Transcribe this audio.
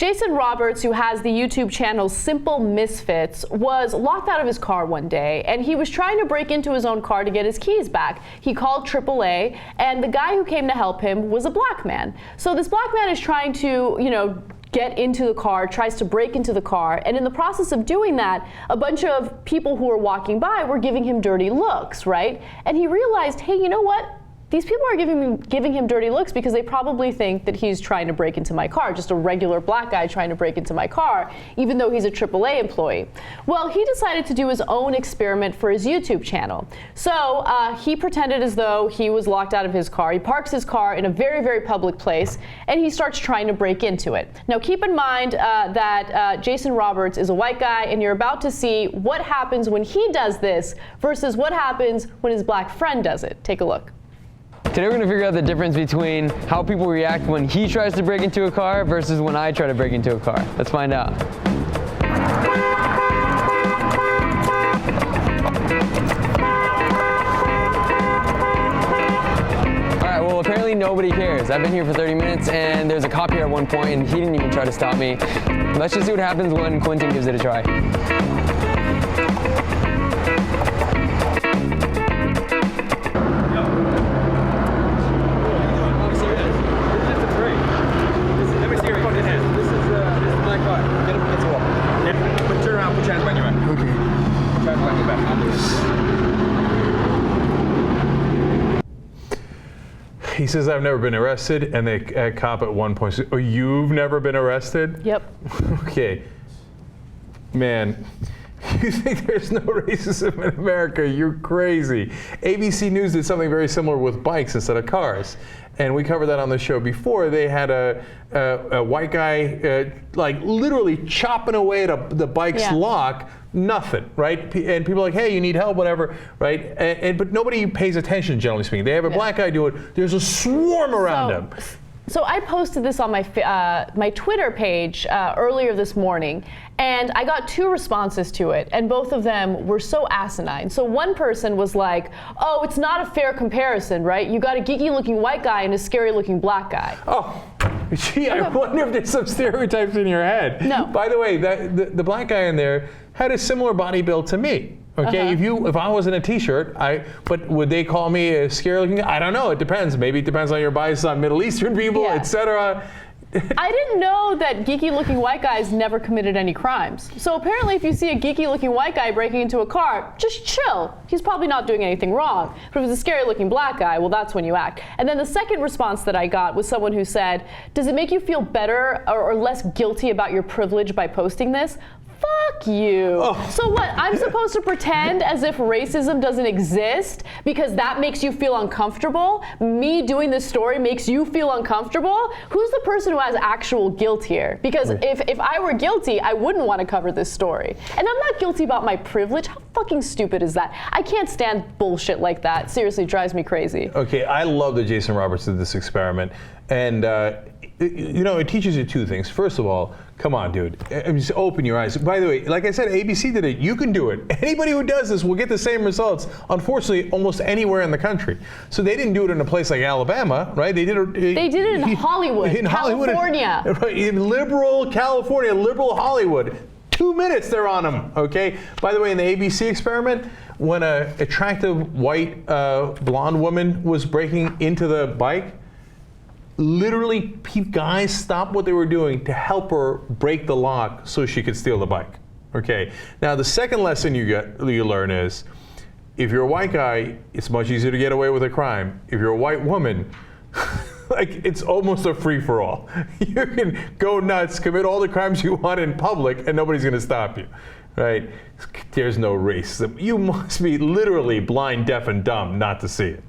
Jason Roberts, who has the YouTube channel Simple Misfits, was locked out of his car one day, and he was trying to break into his own car to get his keys back. He called AAA, and the guy who came to help him was a black man. So this black man is trying to, get into the car, tries to break into the car, and in the process of doing that, a bunch of people who were walking by were giving him dirty looks, right? And he realized, hey, you know what? These people are giving him dirty looks because they probably think that he's trying to break into my car, just a regular black guy trying to break into my car, even though he's a AAA employee. Well, he decided to do his own experiment for his YouTube channel. So he pretended as though he was locked out of his car. He parks his car in a very, very public place, and he starts trying to break into it. Now, keep in mind that Jason Roberts is a white guy, and you're about to see what happens when he does this versus what happens when his black friend does it. Take a look. Today we're going to figure out the difference between how people react when he tries to break into a car versus when I try to break into a car. Let's find out. Alright, well apparently nobody cares. I've been here for 30 minutes and there's a cop here at one point and he didn't even try to stop me. Let's just see what happens when Quentin gives it a try. He says, I've never been arrested, and the cop at one point says, oh, you've never been arrested? Yep. Okay. Man, you think there's no racism in America? You're crazy. ABC News did something very similar with bikes instead of cars. And we covered that on the show before. They had a white guy like literally chopping away at the bike's lock. Nothing, right? And people are like, hey, you need help, whatever, right? But nobody pays attention, generally speaking. They have a black guy do it. There's a swarm around him. So I posted this on my my Twitter page earlier this morning, and I got 2 responses to it, and both of them were so asinine. So one person was like, oh, it's not a fair comparison, right? You got a geeky-looking white guy and a scary-looking black guy. Oh, gee, I wonder if there's some stereotypes in your head. No. By the way, the black guy in there had a similar body build to me. Okay, if I was in a t-shirt, but would they call me a scary looking guy? I don't know, it depends. Maybe it depends on your bias on Middle Eastern people, etc. I didn't know that geeky looking white guys never committed any crimes. So apparently if you see a geeky looking white guy breaking into a car, just chill. He's probably not doing anything wrong. But if it's a scary looking black guy, well, that's when you act. And then the second response that I got was someone who said, does it make you feel better or less guilty about your privilege by posting this? Fuck you. Oh. So what, I'm supposed to pretend as if racism doesn't exist because that makes you feel uncomfortable? Me doing this story makes you feel uncomfortable? Who's the person who has actual guilt here? Because if I were guilty, I wouldn't want to cover this story. And I'm not guilty about my privilege. How fucking stupid is that? I can't stand bullshit like that. Seriously, drives me crazy. Okay, I love that Jason Roberts did this experiment. And it teaches you 2 things. First of all, come on, dude. Just open your eyes. By the way, like I said, ABC did it. You can do it. Anybody who does this will get the same results, unfortunately, almost anywhere in the country. So they didn't do it in a place like Alabama, right? They did it in Hollywood, California. Right, in liberal California, liberal Hollywood. 2 minutes they're on them, okay? By the way, in the ABC experiment, when an attractive white blonde woman was breaking into the bike, literally, guys stopped what they were doing to help her break the lock so she could steal the bike. Okay. Now, the second lesson you learn is, if you're a white guy, it's much easier to get away with a crime. If you're a white woman, like it's almost a free-for-all. You can go nuts, commit all the crimes you want in public, and nobody's going to stop you. Right? There's no racism. You must be literally blind, deaf, and dumb not to see it.